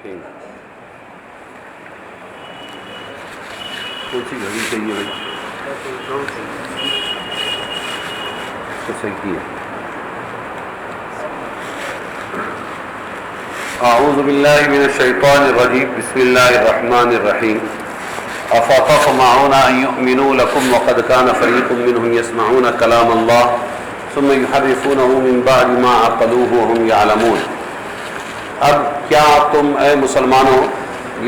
الرحیم. کون سی گھڑی چاہیے بھائی؟ تو صحیح کی ہے. اعوذ باللہ من الشیطان الرجیم. بسم اللہ الرحمن الرحیم. افطمعون ان یؤمنوا لکم وقد کان فریق منهم یسمعون کلام اللہ ثم یحرفونہ من بعد ما عقلوہ وهم یعلمون. اب کیا تم اے مسلمانوں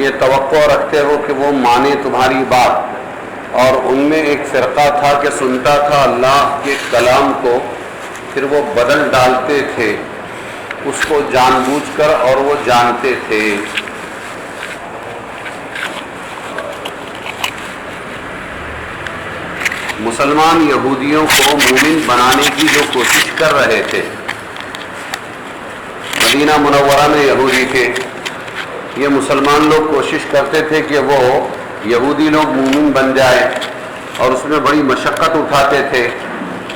یہ توقع رکھتے ہو کہ وہ مانے تمہاری بات؟ اور ان میں ایک فرقہ تھا کہ سنتا تھا اللہ کے کلام کو، پھر وہ بدل ڈالتے تھے اس کو جان بوجھ کر، اور وہ جانتے تھے. مسلمان یہودیوں کو مومن بنانے کی جو کوشش کر رہے تھے، مدینہ منورہ میں یہودی تھے، یہ مسلمان لوگ کوشش کرتے تھے کہ وہ یہودی لوگ مومن بن جائے، اور اس میں بڑی مشقت اٹھاتے تھے.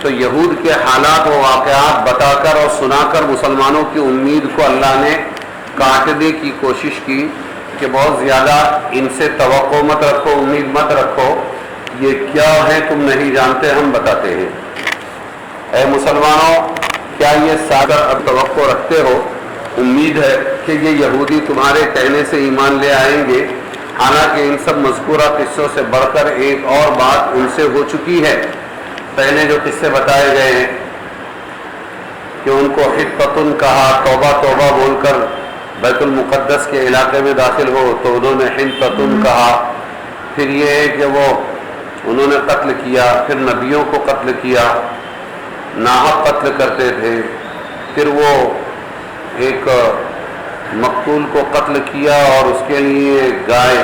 تو یہود کے حالات و واقعات بتا کر اور سنا کر مسلمانوں کی امید کو اللہ نے کاٹنے کی کوشش کی کہ بہت زیادہ ان سے توقع مت رکھو، امید مت رکھو، یہ کیا ہے تم نہیں جانتے، ہم بتاتے ہیں. اے مسلمانوں، کیا یہ سادہ اب توقع رکھتے ہو، امید ہے کہ یہ یہودی تمہارے کہنے سے ایمان لے آئیں گے؟ حالانکہ ان سب مذکورہ قصوں سے بڑھ کر ایک اور بات ان سے ہو چکی ہے. پہلے جو قصے بتائے گئے ہیں کہ ان کو حطۃ کہا، توبہ توبہ بول کر بیت المقدس کے علاقے میں داخل ہو تو انہوں نے حنطۃ کہا. پھر یہ ہے کہ وہ انہوں نے قتل کیا، پھر نبیوں کو قتل کیا، ناحق قتل کرتے تھے. پھر وہ ایک مقتول کو قتل کیا اور اس کے لیے گائے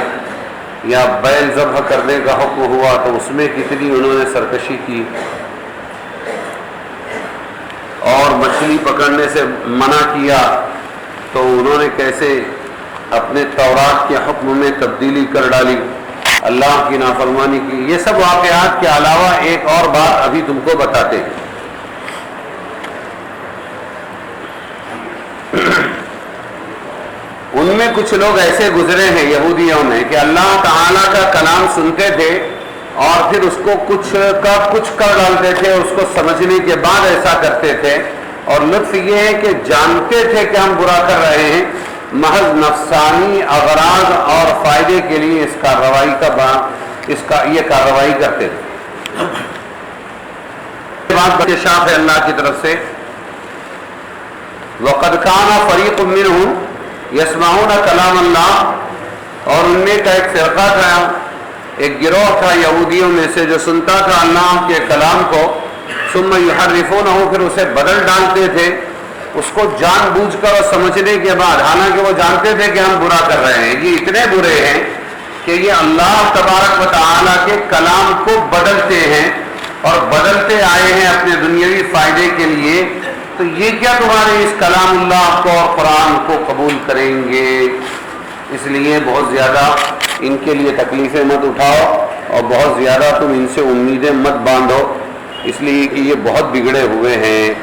یا بیل ذبح کرنے کا حکم ہوا تو اس میں کتنی انہوں نے سرکشی کی. اور مچھلی پکڑنے سے منع کیا تو انہوں نے کیسے اپنے تورات کے حکم میں تبدیلی کر ڈالی، اللہ کی نافرمانی کی. یہ سب واقعات کے علاوہ ایک اور بات ابھی تم کو بتاتے ہیں. ان میں کچھ لوگ ایسے گزرے ہیں یہودیوں میں کہ اللہ تعالیٰ کا کلام سنتے تھے اور پھر اس کو کچھ کر ڈالتے تھے، اس کو سمجھنے کے بعد ایسا کرتے تھے. اور لطف یہ ہے کہ جانتے تھے کہ ہم برا کر رہے ہیں، محض نفسانی اغراض اور فائدے کے لیے یہ کارروائی کرتے تھے. بات انکشاف ہے اللہ کی طرف سے. وَقَدْ كَانَ فَرِيقٌ مِّنْهُمْ یسمعون کلام اللہ، اور ان میں کا ایک فرقہ تھا، ایک گروہ تھا یہودیوں میں سے جو سنتا تھا اللہ کے کلام کو، ثم یحرفونہ، پھر اسے بدل ڈالتے تھے اس کو جان بوجھ کر اور سمجھنے کے بعد، حالانکہ وہ جانتے تھے کہ ہم برا کر رہے ہیں. یہ اتنے برے ہیں کہ یہ اللہ تبارک و تعالیٰ کے کلام کو بدلتے ہیں اور بدلتے آئے ہیں اپنے دنیاوی فائدے کے لیے. تو یہ کیا تمہارے اس کلام اللہ کو اور قرآن کو قبول کریں گے؟ اس لیے بہت زیادہ ان کے لیے تکلیفیں مت اٹھاؤ اور بہت زیادہ تم ان سے امیدیں مت باندھو، اس لیے کہ یہ بہت بگڑے ہوئے ہیں.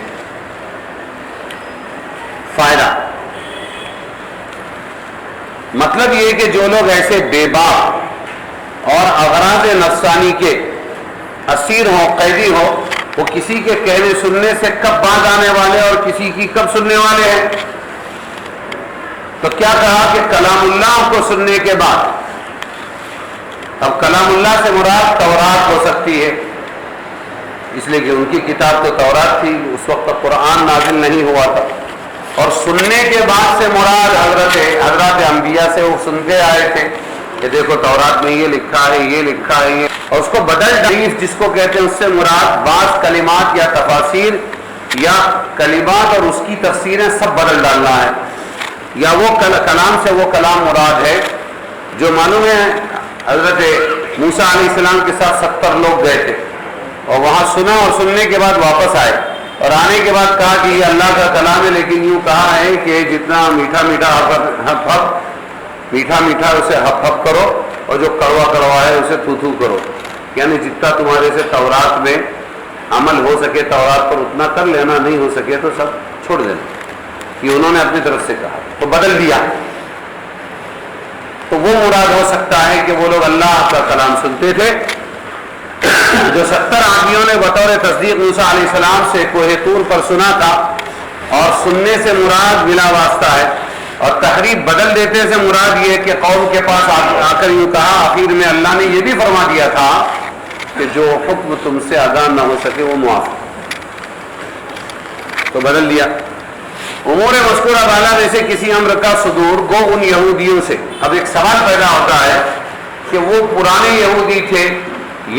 فائدہ مطلب یہ کہ جو لوگ ایسے بے باک اور اغراض نفسانی کے اسیر ہوں، قیدی ہوں، وہ کسی کے کہنے سننے سے کب باز آنے والے اور کسی کی کب سننے والے ہیں. تو کیا کہا کہ کلام اللہ کو سننے کے بعد. اب کلام اللہ سے مراد تورات ہو سکتی ہے، اس لیے کہ ان کی کتاب تو تورات تھی، اس وقت تک قرآن نازل نہیں ہوا تھا. اور سننے کے بعد سے مراد حضرات انبیاء سے وہ سنتے آئے تھے کہ دیکھو تورات میں یہ لکھا ہے، یہ لکھا ہے، یہ، اور اس کو بدل تعریف جس کو کہتے ہیں، اس سے مراد بعض کلمات یا تفاسیر یا کلمات اور اس کی تفسیریں سب بدل ڈالنا ہے. یا وہ کلام سے وہ کلام مراد ہے جو معلوم ہے حضرت موسیٰ علیہ السلام کے ساتھ 70 لوگ گئے تھے اور وہاں سنا اور سننے کے بعد واپس آئے اور آنے کے بعد کہا کہ یہ اللہ کا کلام ہے، لیکن یوں کہا ہے کہ جتنا میٹھا میٹھا اسے ہپ ہپ کرو اور جو کڑوا کڑوا ہے اسے تھو تھو کرو. یعنی جتنا تمہارے سے تورات میں عمل ہو سکے تورات پر اتنا کر لینا، نہیں ہو سکے تو سب چھوڑ دینا. یہ انہوں نے اپنی طرف سے کہا تو بدل دیا. تو وہ مراد ہو سکتا ہے کہ وہ لوگ اللہ کا کلام سنتے تھے جو 70 آدمیوں نے بطور تصدیق موسیٰ علیہ السلام سے کوہ طور پر سنا تھا، اور سننے سے مراد بلا واسطہ ہے، اور تحریف بدل دیتے سے مراد یہ کہ قوم کے پاس آ کر یوں کہا، آخر میں اللہ نے یہ بھی فرما دیا تھا کہ جو حکم تم سے ادا نہ ہو سکے وہ معاف، تو بدل دیا۔ امور مذکورہ بالا میں سے کسی امر کا صدور گو ان یہودیوں سے۔ اب ایک سوال پیدا ہوتا ہے کہ وہ پرانے یہودی تھے،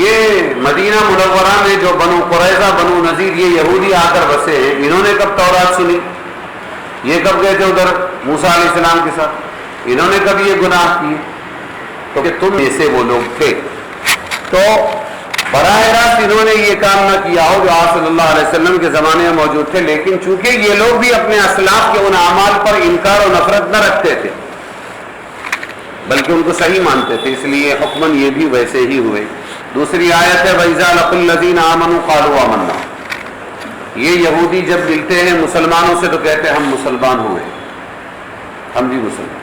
یہ مدینہ منورہ میں جو بنو قریظہ بنو نذیر یہ یہودی آ کر بسے ہیں، انہوں نے کب تورات سنی؟ یہ کب گئے تھے ادھر موسیٰ علیہ السلام کے ساتھ؟ انہوں نے کب یہ گناہ کیے؟ تو کہ تم جیسے وہ لوگ تھے، تو براہ راست انہوں نے یہ کام نہ کیا ہو جو آپ صلی اللہ علیہ وسلم کے زمانے میں موجود تھے، لیکن چونکہ یہ لوگ بھی اپنے اسلاف کے ان اعمال پر انکار و نفرت نہ رکھتے تھے بلکہ ان کو صحیح مانتے تھے، اس لیے حکماً یہ بھی ویسے ہی ہوئے۔ دوسری آیت ہے وَإِذَا لَقُوا الَّذِينَ آمَنُوا قَالُوا آمَنَّا۔ یہ یہودی جب ملتے ہیں مسلمانوں سے تو کہتے ہیں ہم مسلمان ہوئے، ہم بھی مسلمان،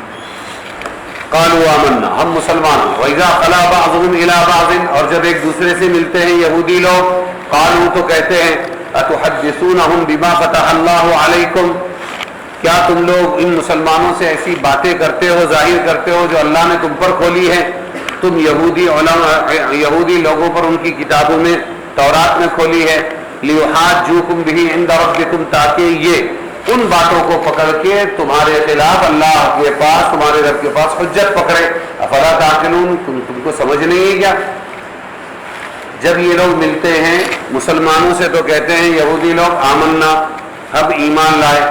قَالُوا آمَنَّا، ہم مسلمان ہیں۔ وَإِذَا خَلَا بَعْضُهُمْ إِلَىٰ بَعْضٍ، اور جب ایک دوسرے سے ملتے ہیں یہودی لوگ، قَالُوا تو کہتے ہیں أَتُحَدِّثُونَهُمْ بِمَا فَتَحَ اللَّهُ عَلَيْكُمْ، کیا تم لوگ ان مسلمانوں سے ایسی باتیں کرتے ہو، ظاہر کرتے ہو جو اللہ نے تم پر کھولی ہے؟ تم یہودی لوگوں پر ان کی کتابوں میں تورات میں کھولی ہے، لِيُحَاجُّوكُمْ بِهِ عِندَ رَبِّكُمْ، تاکہ یہ ان باتوں کو پکڑ کے تمہارے خلاف اللہ کے پاس، تمہارے رب کے پاس حجت پکڑے۔ افلا تعقلون، تم کو سمجھ نہیں ہے کیا؟ جب یہ لوگ ملتے ہیں مسلمانوں سے تو کہتے ہیں یہودی لوگ آمنا، اب ایمان لائے۔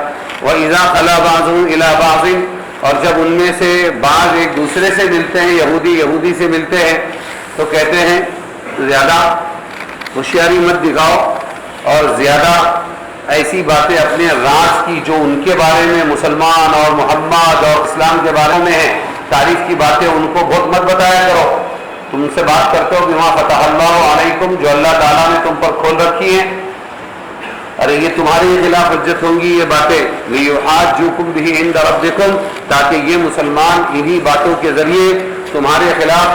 وَإِذَا خَلَا بَعْضُهُمْ إِلَىٰ بَعْضٍ، اور جب ان میں سے بعض ایک دوسرے سے ملتے ہیں، یہودی سے ملتے ہیں تو کہتے ہیں زیادہ ہوشیاری مت دکھاؤ اور زیادہ ایسی باتیں اپنے راز کی جو ان کے بارے میں مسلمان اور محمد اور اسلام کے بارے میں ہیں، تعریف کی باتیں ان کو بہت مت بتایا کرو۔ تم سے بات کرتے ہو بما فتح اللہ علیکم، جو اللہ تعالیٰ نے تم پر کھول رکھی ہیں، ارے یہ تمہارے خلاف حجت ہوں گی یہ باتیں، لِيُحَاجُّوكُمْ بِهِ عِندَ رَبِّكُمْ، تاکہ یہ مسلمان انہی باتوں کے ذریعے تمہارے خلاف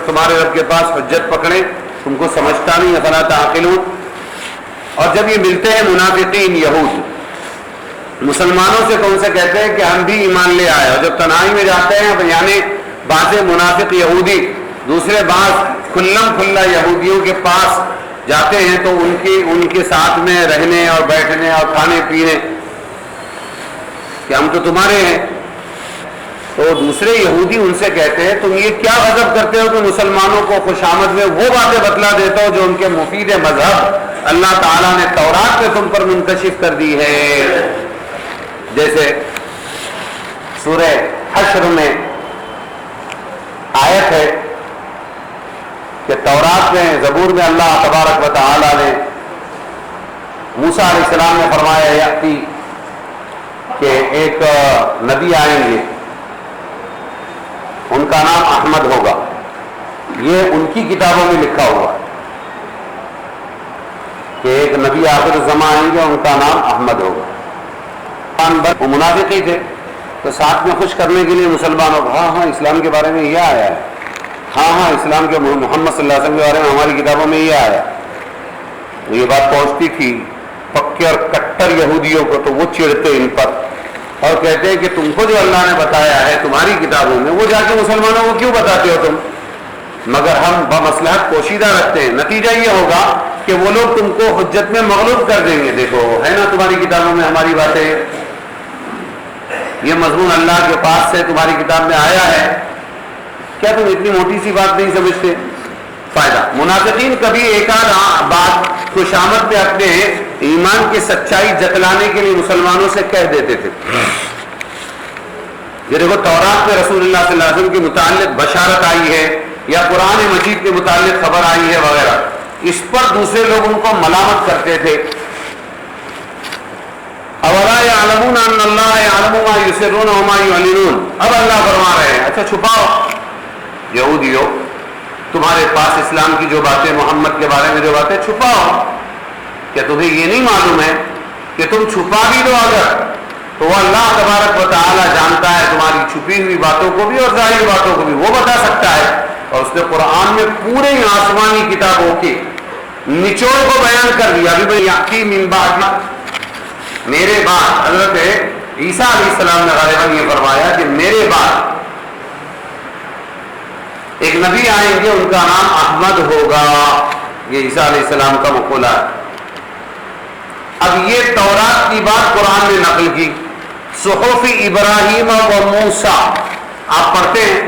تمہارے رب کے پاس حجت پکڑیں۔ تم کو سمجھتا نہیں، افلا تعقلون۔ اور جب یہ ملتے ہیں منافقین یہود مسلمانوں سے تو ان سے کہتے ہیں کہ ہم بھی ایمان لے آئے، اور جب تنہائی میں جاتے ہیں یعنی بعض منافق یہودی دوسرے بعض کھلم کھلا یہودیوں کے پاس جاتے ہیں تو ان کے ساتھ میں رہنے اور بیٹھنے اور کھانے پینے کہ ہم تو تمہارے ہیں، تو دوسرے یہودی ان سے کہتے ہیں تم یہ کیا غضب کرتے ہو کہ مسلمانوں کو خوشامد میں وہ باتیں بتلا دیتا ہو جو ان کے مفید مذہب اللہ تعالیٰ نے تورات میں تم پر منکشف کر دی ہے۔ جیسے سورہ حشر میں آیت ہے کہ تورات میں زبور میں اللہ تبارک و تعالی نے موسیٰ علیہ السلام نے فرمایا یاتی کہ ایک نبی آئیں گے، ان کا نام احمد ہوگا، یہ ان کی کتابوں میں لکھا ہوا ہے کہ ایک نبی آخر الزمان آئیں گے، ان کا نام احمد ہوگا۔ وہ منافقی تھے تو ساتھ میں خوش کرنے کے لیے مسلمانوں کو ہاں اسلام کے بارے میں یہ آیا ہے، ہاں اسلام کے محمد صلی اللہ علیہ وسلم کے بارے میں ہماری کتابوں میں یہ آیا۔ تو یہ بات پہنچتی تھی پکے اور کٹر یہودیوں کو تو وہ چڑھتے ان پر اور کہتے ہیں کہ تم کو جو اللہ نے بتایا ہے تمہاری کتابوں میں وہ جا کے مسلمانوں کو کیوں بتاتے ہو تم؟ مگر ہم بمصلحت پوشیدہ رکھتے ہیں، نتیجہ یہ ہوگا کہ وہ لوگ تم کو حجت میں مغلوب کر دیں گے، دیکھو ہے نا تمہاری کتابوں میں ہماری باتیں، یہ مضمون اللہ کے پاس سے تمہاری کتاب میں آیا ہے، کیا تم اتنی موٹی سی بات نہیں سمجھتے؟ فائدہ منافقین کبھی ایک آدھ بات خوشامد میں اپنے ایمان کی سچائی جتلانے کے لیے مسلمانوں سے کہہ دیتے تھے۔ یہ دیکھو تورات میں رسول اللہ صلی اللہ علیہ وسلم کے متعلق بشارت آئی ہے یا قرآن مجید کے متعلق خبر آئی ہے وغیرہ، اس پر دوسرے لوگ ان کو ملامت کرتے تھے۔ اولا یعلمون ان اللہ یعلم ما یسرون وما یعلنون، اب اللہ فرما رہے ہیں اچھا چھپاؤ یہودیو، تمہارے پاس اسلام کی جو باتیں محمد کے بارے میں جو باتیں چھپاؤ، کیا تمہیں یہ نہیں معلوم ہے کہ تم چھپا بھی دو اگر تو وہ اللہ تبارک و تعالی جانتا ہے تمہاری چھپی ہوئی باتوں کو بھی اور ظاہر باتوں کو بھی، وہ بتا سکتا ہے۔ اور اس نے قرآن میں پورے آسمانی کتابوں کے نچوڑ کو بیان کر دیا۔ ابھی بھائی یاقی من بعد، میرے بعد حضرت عیسیٰ علیہ السلام نے غالباً یہ فرمایا کہ میرے بعد ایک نبی آئیں گے، ان کا نام احمد ہوگا۔ یہ عیسیٰ علیہ السلام کا مقولہ ہے۔ اب یہ تورات کی بات قرآن نے نقل کی، صحف ابراہیم و موسیٰ، آپ پڑھتے ہیں،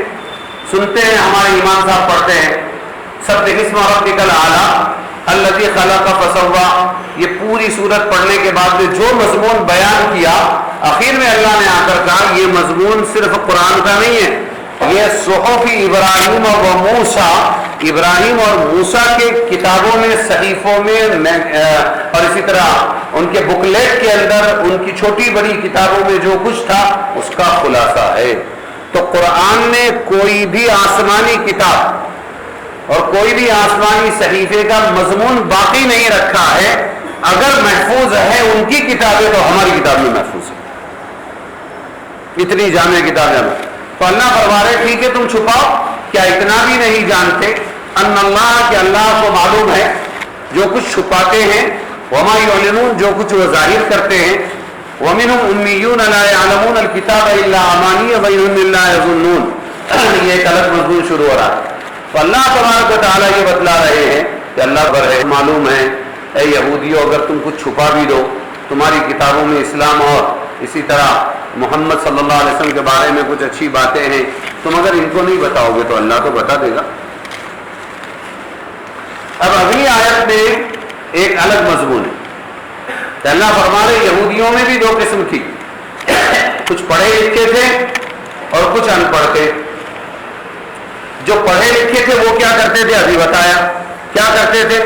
سنتے ہیں، ہمارے امام صاحب پڑھتے ہیں، سبح اسم ربک الاعلی الذی خلق فسوی۔ یہ پوری سورت پڑھنے کے بعد میں جو مضمون بیان کیا، آخر میں اللہ نے آ کر کہا یہ مضمون صرف قرآن کا نہیں ہے، یہ صحف ابراہیم و موسیٰ، ابراہیم اور موسیٰ کے کتابوں میں، صحیفوں میں، اور اسی طرح ان کے بکلیٹ کے اندر، ان کی چھوٹی بڑی کتابوں میں جو کچھ تھا اس کا خلاصہ ہے۔ تو قرآن نے کوئی بھی آسمانی کتاب اور کوئی بھی آسمانی صحیفے کا مضمون باقی نہیں رکھا ہے۔ اگر محفوظ ہے ان کی کتابیں تو ہماری کتاب میں محفوظ ہے، اتنی جامع کتابیں ہمیں۔ تو اللہ فرما رہے ٹھیک ہے تم چھپاؤ، کیا اتنا بھی نہیں جانتے ان اللہ، کہ اللہ کو معلوم ہے جو کچھ چھپاتے ہیں، وما یعلنون، جو کچھ وہ ظاہر کرتے ہیں، ومنهم امیون لا يعلمون الکتاب الا امانی وانهم الا یظنون۔ یہ ایک الگ مضمون شروع ہو رہا ہے۔ تو اللہ تبارک و تعالیٰ یہ بتلا رہے ہیں کہ اللہ پر ہے، معلوم ہے اے یہودیو، اگر تم کچھ چھپا بھی دو، تمہاری کتابوں میں اسلام اور اسی طرح محمد صلی اللہ علیہ وسلم کے بارے میں کچھ اچھی باتیں ہیں، تم اگر ان کو نہیں بتاؤ گے تو اللہ تو بتا دے گا۔ اب اگلی آیت میں ایک الگ مضمون ہے کہ اللہ فرما رہے یہودیوں میں بھی دو قسم کی، کچھ پڑھے لکھے تھے اور کچھ ان پڑھ تھے۔ جو پڑھے لکھے تھے وہ کیا کرتے تھے، ابھی بتایا کیا کرتے تھے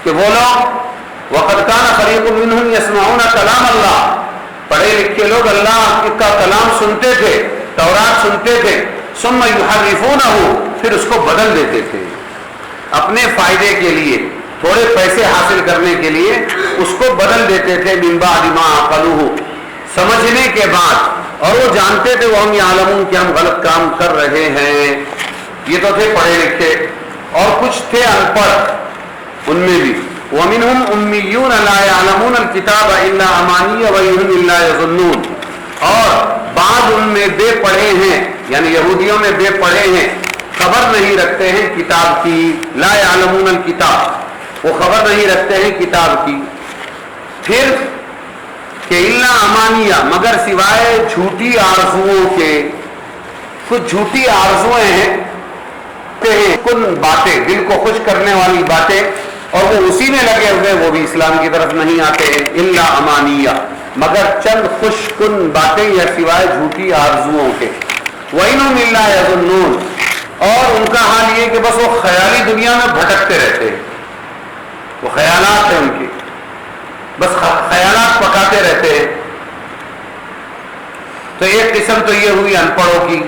کہ وہ لوگ وَقَدْ كَانَ فَرِيقٌ مِّنْهُمْ يَسْمَعُونَ كَلَامَ اللَّهِ، پڑھے لکھے لوگ اللہ کا کلام سنتے تھے، تورات سنتے تھے، ثُمَّ يُحَرِّفُونَهُ، پھر اس کو بدل دیتے تھے اپنے فائدے کے لیے، تھوڑے پیسے حاصل کرنے کے لیے اس کو بدل دیتے تھے، مِن بَعْدِ مَا عَقَلُوهُ، سمجھنے کے بعد، اور وہ جانتے تھے وہ ہم یعلمون کہ ہم غلط کام کر رہے ہیں۔ یہ تو تھے پڑھے لکھے، اور کچھ تھے ان پڑھ، ان میں بھی وَمِنْهُمْ أُمِّيُّونَ لَا يَعْلَمُونَ الْكِتَابَ إِلَّا أَمَانِيَّ وَإِنْهُمْ إِلَّا يَظُنُّونَ، اور بعض ان میں بے پڑھے ہیں، یعنی یہودیوں میں بے پڑھے ہیں، خبر نہیں رکھتے ہیں کتاب کی، لا يعلمون الکتاب، وہ خبر نہیں رکھتے ہیں کتاب کی۔ پھر کہ الا امانیہ، مگر سوائے جھوٹی آرزوؤں کے، کچھ جھوٹی آرزویں ہیں، کن باتیں، دل کو خوش کرنے والی باتیں، اور وہ اسی میں لگے ہوئے، وہ بھی اسلام کی طرف نہیں آتے ہیں۔ الا امانیہ، مگر چند خوش کن باتیں یا سوائے جھوٹی آرزوؤں کے۔ وَإِنْهُمْ إِلَّا يَظُنُّونَ، اور ان کا حال یہ کہ بس وہ خیالی دنیا میں بھٹکتے رہتے ہیں، وہ خیالات ہیں ان کے، بس خیالات پکاتے رہتے ہیں۔ تو ایک قسم تو یہ ہوئی ان پڑھوں کی،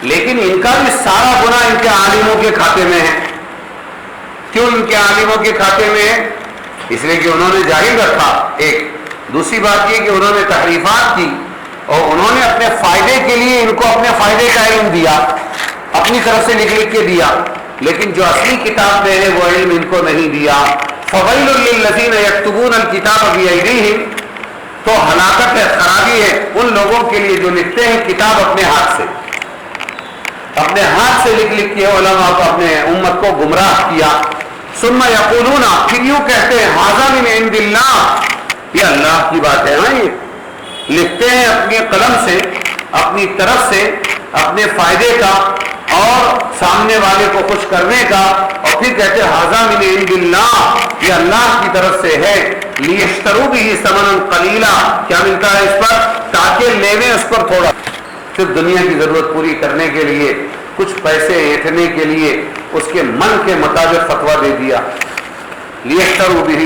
لیکن ان کا بھی سارا گناہ ان کے عالموں کے کھاتے میں ہے۔ کیوں ان کے عالموں کے کھاتے میں ہے؟ اس لیے کہ انہوں نے جاہل رکھا، ایک دوسری بات یہ کہ انہوں نے تحریفات کی، اور انہوں نے اپنے فائدے کے لیے ان کو اپنے فائدے کا علم دیا، اپنی طرف سے لکھ لکھ کے دیا، لیکن جو اصلی کتاب میں ہے وہ علم ان کو نہیں دیا۔ فَوَيْلٌ لِّلَّذِينَ يَكْتُبُونَ الْكِتَابَ بِأَيْدِيهِمْ، تو ہلاکت ہے، خرابی ہے ان لوگوں کے لیے جو لکھتے ہیں کتاب اپنے ہاتھ سے، اپنے ہاتھ سے لکھ لکھ کے علماء کو، اپنے امت کو گمراہ کیا۔ ثم یقولون، پھر یوں کہتے ہیں، ھذا من عند اللہ، یہ اللہ کی بات ہے۔ ہاں، یہ لکھتے ہیں اپنی قلم سے، اپنی طرف سے، اپنے فائدے کا اور سامنے والے کو خوش کرنے کا، اور پھر کہتے ہیں ھذا من عند اللہ، یہ اللہ کی طرف سے ہے۔ لیشتروا بہ ثمنا قلیلا، کیا ملتا ہے اس پر؟ تاکہ لے لیں اس پر تھوڑا، صرف دنیا کی ضرورت پوری کرنے کے لیے، کچھ پیسے ایٹھنے کے لیے اس کے من کے مطابق فتویٰ دے دیا۔ لیشتروا بہ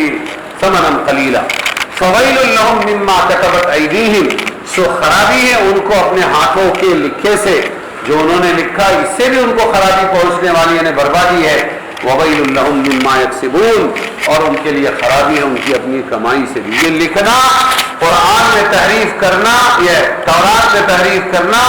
ثمنا قلیلا فویل لہم مما کتبت ایدیہم، سو خرابی ہے ان کو اپنے ہاتھوں کے لکھے سے، جو انہوں نے لکھا اس سے بھی ان کو خرابی پہنچنے والی، یعنی بربادی ہے۔ وَوَيْلٌ لَهُم مِّمَّا يَكْسِبُونَ، اور ان کے لیے خرابی ہے ان کی اپنی کمائی سے بھی۔ یہ لکھنا، قرآن میں تحریف کرنا، یہ تورات میں تحریف کرنا،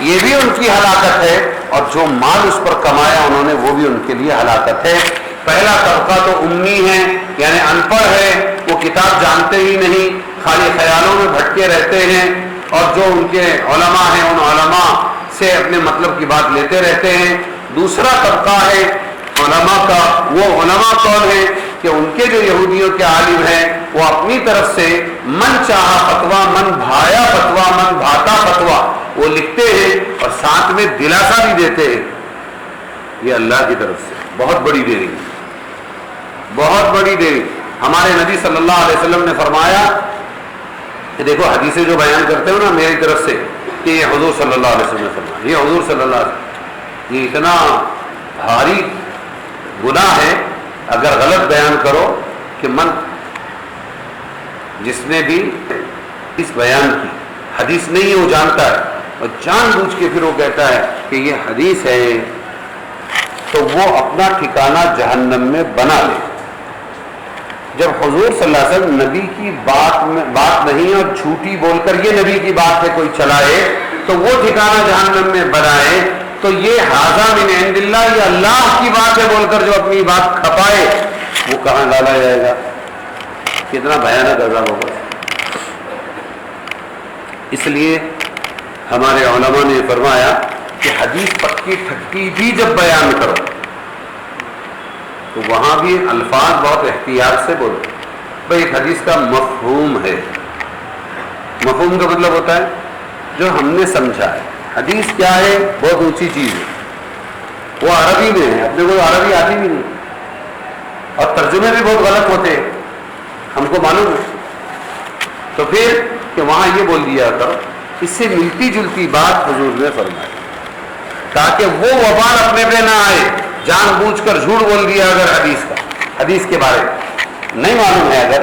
یہ بھی ان کی ہلاکت ہے، اور جو مال اس پر کمایا انہوں نے وہ بھی ان کے لیے ہلاکت ہے۔ پہلا طبقہ تو امی ہے، یعنی ان پڑھ ہے، وہ کتاب جانتے ہی نہیں، خالی خیالوں میں بھٹکے رہتے ہیں، اور جو ان کے علماء ہیں ان علماء سے اپنے مطلب کی بات لیتے رہتے ہیں۔ دوسرا طبقہ ہے علماء کا، وہ علماء کون ہیں کہ ان کے جو یہودیوں کے عالم ہیں وہ اپنی طرف سے من چاہا فتویٰ، من بھایا فتویٰ، من بھاتا فتویٰ وہ لکھتے ہیں اور ساتھ میں دلاسا بھی دیتے ہیں۔ یہ اللہ کی طرف سے بہت بڑی دیری، بہت بڑی دیری۔ ہمارے نبی صلی اللہ علیہ وسلم نے فرمایا کہ دیکھو حدیثیں جو بیان کرتے ہو نا میری طرف سے کہ یہ حضور صلی اللہ علیہ وسلم نے فرمایا، یہ حضور صلی اللہ علیہ وسلم، یہ اتنا بھاری گناہ ہے اگر غلط بیان کرو کہ من جس نے بھی اس بیان کی حدیث نہیں ہے وہ جانتا ہے اور جان بوجھ کے پھر وہ کہتا ہے کہ یہ حدیث ہے تو وہ اپنا ٹھکانہ جہنم میں بنا لے۔ جب حضور صلی اللہ علیہ وسلم نبی کی بات نہیں اور جھوٹی بول کر یہ نبی کی بات ہے کوئی چلائے تو وہ ٹھکانہ جہنم میں بنائے، تو یہ ھذا من عند اللہ، یہ اللہ کی بات ہے بول کر جو اپنی بات کھپائے وہ کہاں ڈالا جائے گا؟ کتنا بھیانک عذاب ہوگا۔ اس لیے ہمارے علماء نے فرمایا کہ حدیث پکی ٹھکی بھی جب بیان کرو تو وہاں بھی الفاظ بہت احتیاط سے بولو۔ بھائی ایک حدیث کا مفہوم ہے، مفہوم کا مطلب ہوتا ہے جو ہم نے سمجھا ہے۔ حدیث کیا ہے؟ بہت اونچی چیز ہے، وہ عربی میں ہے، اپنے کو عربی آتی بھی نہیں اور ترجمے بھی بہت غلط ہوتے ہیں، ہم کو معلوم ہے۔ تو پھر کہ وہاں یہ بول دیا کرو، اس سے ملتی جلتی بات حضور نے فرمائی تاکہ وہ وبال اپنے پہ نہ آئے۔ جان بوجھ کر جھوٹ بول دیا اگر حدیث کے بارے میں نہیں معلوم ہے اگر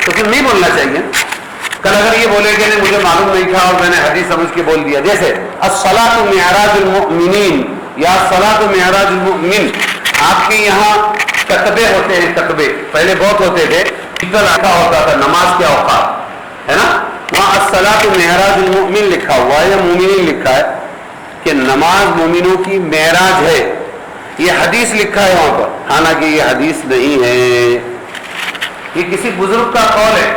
تو پھر نہیں بولنا چاہیے۔ کل اگر یہ بولے کہ نہیں مجھے معلوم نہیں تھا اور میں نے حدیث سمجھ کے بول دیا، جیسے الصلاۃ معراج المؤمنین یا الصلاۃ معراج المؤمن، آپ کے یہاں کتبے ہوتے ہیں، کتبے پہلے بہت ہوتے تھے، لکھا ہوتا تھا نماز کے اوقات، ہے نا، وہاں الصلاۃ معراج المؤمن لکھا ہوا ہے یا مومنین لکھا ہے کہ نماز مومنوں کی معراج ہے، یہ حدیث لکھا ہے وہاں پر، حالانکہ یہ حدیث نہیں ہے، یہ کسی بزرگ کا قول ہے۔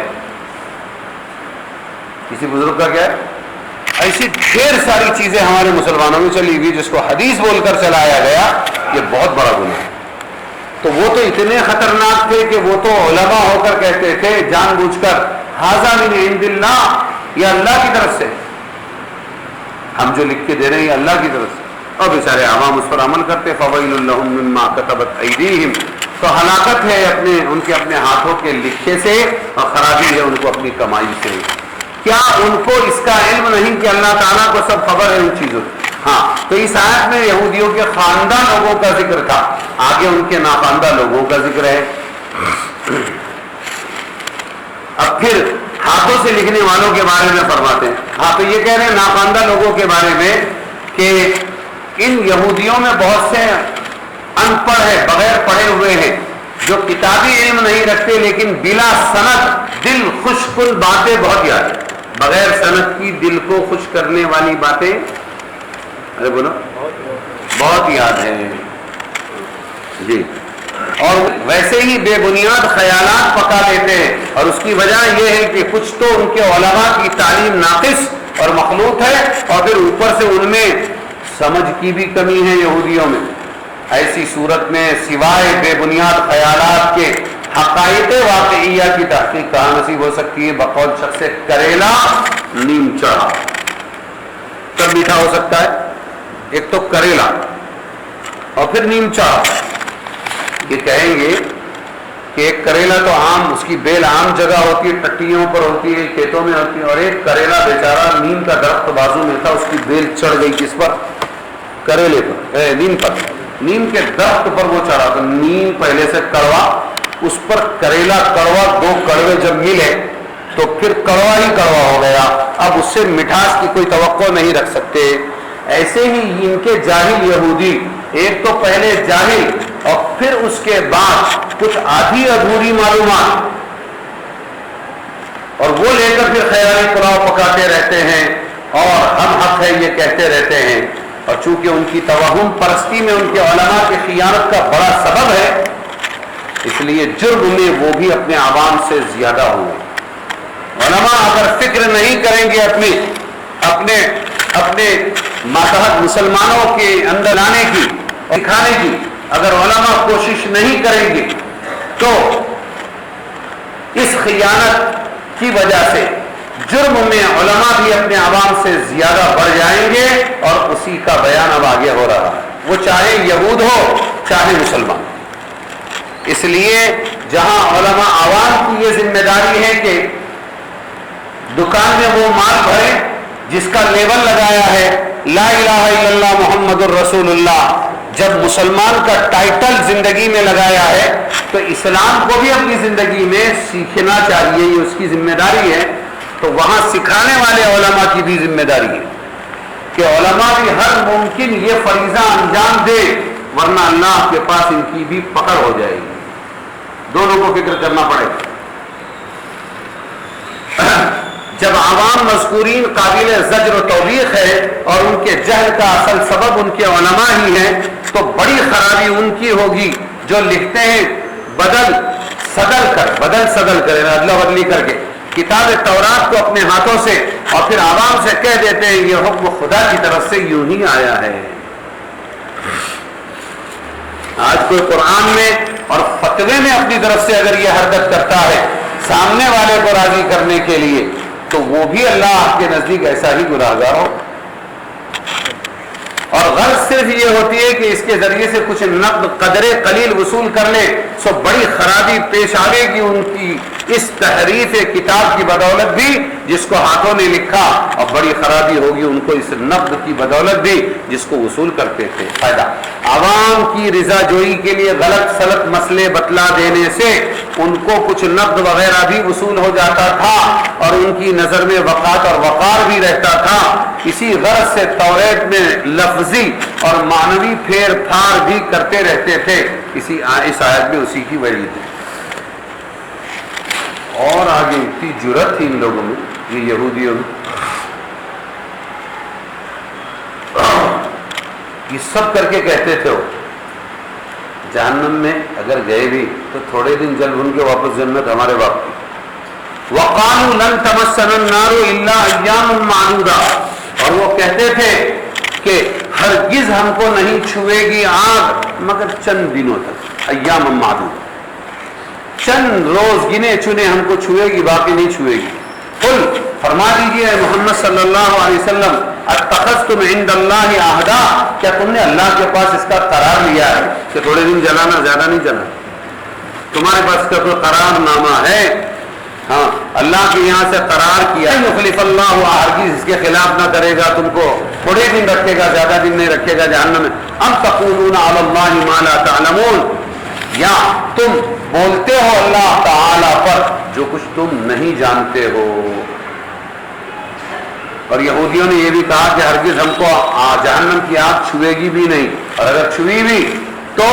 کسی بزرگ کا کیا ہے؟ ایسی ڈھیر ساری چیزیں ہمارے مسلمانوں میں چلی ہوئی جس کو حدیث بول کر چلایا گیا، یہ بہت بڑا گناہ ہے۔ تو وہ تو اتنے خطرناک تھے کہ وہ تو علماء ہو کر کہتے تھے جان بوجھ کر ھذا من عند اللہ، یہ اللہ کی طرف سے، ہم جو لکھ کے دے رہے ہیں یہ اللہ کی طرف سے، اور بیچارے عوام اس پر عمل کرتے۔ فویل لہم مما کتبت ایدیہم، تو ہلاکت ہے ان کے اپنے ہاتھوں کے لکھے سے، اور خرابی ہے ان کو اپنی کمائی سے۔ کیا ان کو اس کا علم نہیں کہ اللہ تعالیٰ کو سب خبر ہے ان چیزوں کی؟ ہاں، تو اس آیت میں یہودیوں کے خواندہ لوگوں کا ذکر تھا، آگے ان کے ناخواندہ لوگوں کا ذکر ہے۔ اب پھر ہاتھوں سے لکھنے والوں کے بارے میں فرماتے ہیں، ہاں تو یہ کہہ رہے ہیں ناخواندہ لوگوں کے بارے میں کہ ان یہودیوں میں بہت سے ان پڑھ ہے، بغیر پڑھے ہوئے ہیں، جو کتابی علم نہیں رکھتے لیکن بلا سند دل خوش کن باتیں بہت یاد ہیں، بغیر سند کی دل کو خوش کرنے والی باتیں، ارے بولو، بہت یاد ہیں جی، اور ویسے ہی بے بنیاد خیالات پکا لیتے ہیں، اور اس کی وجہ یہ ہے کہ کچھ تو ان کے علماء کی تعلیم ناقص اور مخلوط ہے، اور پھر اوپر سے ان میں سمجھ کی بھی کمی ہے یہودیوں میں۔ ایسی صورت میں سوائے بے بنیاد خیالات کے حقائق واقعیہ کی تحقیق کہاں نصیب ہو سکتی ہے؟ بقول شخص کریلا نیم چڑھا، کب میٹھا ہو سکتا ہے؟ ایک تو کریلا اور پھر نیم چڑھا۔ یہ کہیں گے کہ ایک کریلا تو عام، اس کی بیل عام جگہ ہوتی ہے، ٹٹیوں پر ہوتی ہے، کھیتوں میں ہوتی ہے، اور ایک کریلا بیچارہ نیم کا درخت بازو میں تھا، اس کی بیل چڑھ گئی کس پر؟ کریلے پر، نیم پر، نیم کے درخت پر وہ چڑھا، تو نیم پہلے سے کڑوا، اس پر کریلا کڑوا، دو کڑوے جب ملے تو پھر کڑوا ہی کڑوا ہو گیا، اب اس سے مٹھاس کی کوئی توقع نہیں رکھ سکتے۔ ایسے ہی ان کے جاہل یہودی، ایک تو پہلے جاہل اور پھر اس کے بعد کچھ آدھی ادھوری معلومات اور وہ لے کر پھر خیالی پلاؤ پکاتے رہتے ہیں اور ہم حق ہے یہ کہتے رہتے ہیں. اور چونکہ ان کی توہم پرستی میں ان کے علماء کی خیانت کا بڑا سبب ہے، اس لیے جرم میں وہ بھی اپنے عوام سے زیادہ ہوئے. علماء اگر فکر نہیں کریں گے اپنے ماتحت مسلمانوں کے اندر لانے کی اور سکھانے کی، اگر علماء کوشش نہیں کریں گے تو اس خیانت کی وجہ سے جرم میں علماء بھی اپنے عوام سے زیادہ بڑھ جائیں گے. اور اسی کا بیان اب آگے ہو رہا ہے، وہ چاہے یہود ہو چاہے مسلمان. اس لیے جہاں علماء عوام کی یہ ذمہ داری ہے کہ دکان میں وہ مال بھریں جس کا لیبل لگایا ہے لا الہ الا اللہ محمد الرسول اللہ، جب مسلمان کا ٹائٹل زندگی میں لگایا ہے تو اسلام کو بھی اپنی زندگی میں سیکھنا چاہیے، یہ اس کی ذمہ داری ہے. تو وہاں سکھانے والے علماء کی بھی ذمہ داری ہے کہ علماء بھی ہر ممکن یہ فریضہ انجام دے، ورنہ اللہ کے پاس ان کی بھی پکڑ ہو جائے گی. دونوں کو فکر کرنا پڑے گا. جب عوام مذکورین قابل زجر و توبیخ ہے اور ان کے جہل کا اصل سبب ان کے علماء ہی ہیں، تو بڑی خرابی ان کی ہوگی جو لکھتے ہیں بدل صدل کریں ادلا بدلی کر کے کتاب تورات کو اپنے ہاتھوں سے اور پھر عوام سے کہہ دیتے ہیں یہ حکم خدا کی طرف سے یوں ہی آیا ہے. آج کوئی قرآن میں اور فتوے میں اپنی طرف سے اگر یہ حرکت کرتا ہے سامنے والے کو راضی کرنے کے لیے، تو وہ بھی اللہ کے نزدیک ایسا ہی گناہگار ہو. اور غرض صرف یہ ہوتی ہے کہ اس کے ذریعے سے کچھ نقد قدر قلیل وصول کر لے، سو بڑی خرابی پیش آئے گی ان کی اس تحریف کتاب کی بدولت بھی جس کو ہاتھوں نے لکھا، اور بڑی خرابی ہوگی ان کو اس نقد کی بدولت بھی جس کو وصول کرتے تھے. فائدہ عوام کی رضا جوئی کے لیے غلط سلط مسئلے بتلا دینے سے ان کو کچھ نقد وغیرہ بھی وصول ہو جاتا تھا اور ان کی نظر میں وقات اور وقار بھی رہتا تھا. اسی غرض سے توریت میں لفظی اور معنوی پھیر پھار بھی کرتے رہتے تھے. اس آیت میں اسی کی وجہ تھی. اور آگے اتنی جرأت تھی ان لوگوں میں، یہ یہودیوں میں، یہ سب کر کے کہتے تھے وہ جہنم میں اگر گئے بھی تو تھوڑے دن جلد ان کے واپس جنت ہمارے باپ کی. وَقَالُوا لَن تَمَسَّنَا النَّارُ إِلَّا أَيَّامًا مَّعْدُودَةً، اور وہ کہتے تھے کہ ہرگز ہم کو نہیں چھوئے گی آگ مگر چند دنوں تک. ایام معدود، چند روز گنے چنے ہم کو چھوئے گی، باقی نہیں چھوئے گی. قل، فرما دیجیے محمد صلی اللہ علیہ وسلم، اتخذتم عند اللہ عہدا، کیا تم نے اللہ کے پاس اس کا قرار لیا ہے کہ تھوڑے دن جلانا، زیادہ نہیں جلانا؟ تمہارے پاس اس کا کوئی قرار نامہ ہے؟ ہاں، اللہ کے یہاں سے قرار کیا، یخلف اللہ، ہرگز اس کے خلاف نہ کرے گا، تم کو تھوڑے دن رکھے گا، زیادہ دن نہیں رکھے گا جہنم میں. ام تقولون علی اللہ ما لا تعلمون، یا تم بولتے ہو اللہ تعالی پر جو کچھ تم نہیں جانتے ہو. اور یہودیوں نے یہ بھی کہا کہ ہرگز ہم کو جہنم کی آگ چھوئے گی بھی نہیں، اور اگر چھوئی بھی تو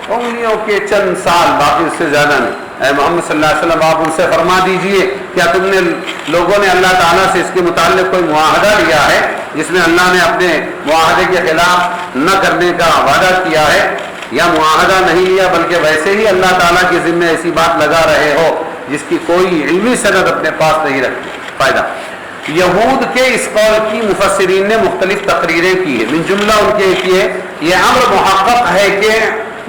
انگلیوں کے چند سال، باقی اس سے زیادہ نہیں. اے محمد صلی اللہ علیہ وسلم، آپ ان سے فرما دیجئے کیا تم نے لوگوں نے اللہ تعالیٰ سے اس کے متعلق کوئی معاہدہ لیا ہے جس میں اللہ نے اپنے معاہدے کے خلاف نہ کرنے کا وعدہ کیا ہے، یا معاہدہ نہیں لیا بلکہ ویسے ہی اللہ تعالیٰ کے ذمہ ایسی بات لگا رہے ہو جس کی کوئی علمی سند اپنے پاس نہیں رکھتی؟ فائدہ یہود کے اس قول کی مفسرین نے مختلف تقریریں کی ہیں. من جملہ ان کے ایک یہ امر محقق ہے کہ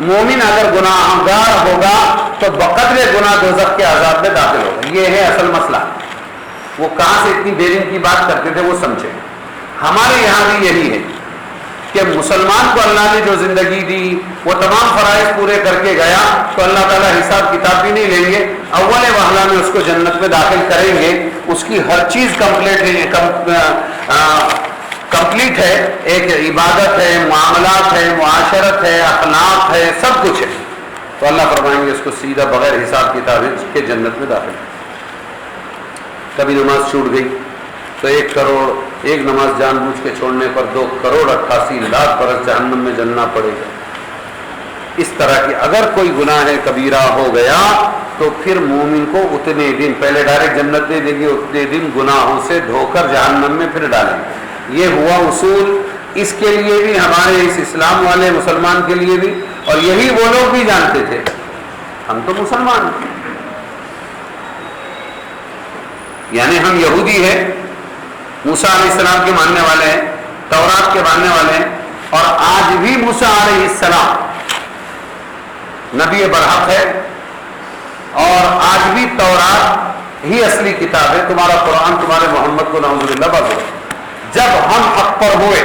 مومن اگر گناہگار ہوگا تو بقدر گناہ دوزخ کے عذاب میں داخل ہوگا. یہ ہے اصل مسئلہ. وہ کہاں سے اتنی دیرین کی بات کرتے تھے وہ سمجھے. ہمارے یہاں بھی یہی ہے کہ مسلمان کو اللہ نے جو زندگی دی وہ تمام فرائض پورے کر کے گیا تو اللہ تعالیٰ حساب کتاب بھی نہیں لیں گے، اول وہلہ میں اس کو جنت میں داخل کریں گے. اس کی ہر چیز کمپلیٹ ہے، ایک عبادت ہے، معاملات ہے، معاشرت ہے، اخلاق ہے، سب کچھ ہے. تو اللہ فرمائیں گے اس کو سیدھا بغیر حساب کتاب کے جنت میں داخل. کبھی نماز چھوٹ گئی تو 1 کروڑ ایک نماز جان بوجھ کے چھوڑنے پر 2 کروڑ 88 لاکھ برس جہنم میں جلنا پڑے گا. اس طرح کی اگر کوئی گناہ کبیرہ ہو گیا تو پھر مومن کو اتنے دن پہلے ڈائریکٹ جنت دے دے گی، اتنے دن گناہوں سے دھو کر جہنم میں پھر ڈالیں گے۔ یہ ہوا اصول، اس کے لیے بھی ہمارے اس اسلام والے مسلمان کے لیے بھی، اور یہی وہ لوگ بھی جانتے تھے، ہم تو مسلمان ہیں، یعنی ہم یہودی ہیں، موسیٰ علیہ السلام کے ماننے والے ہیں، تورات کے ماننے والے ہیں، اور آج بھی موسیٰ علیہ السلام نبی برحق ہے، اور آج بھی تورات ہی اصلی کتاب ہے، تمہارا قرآن تمہارے محمد کو نعوذ باللہ بازو۔ جب ہم حق پر ہوئے،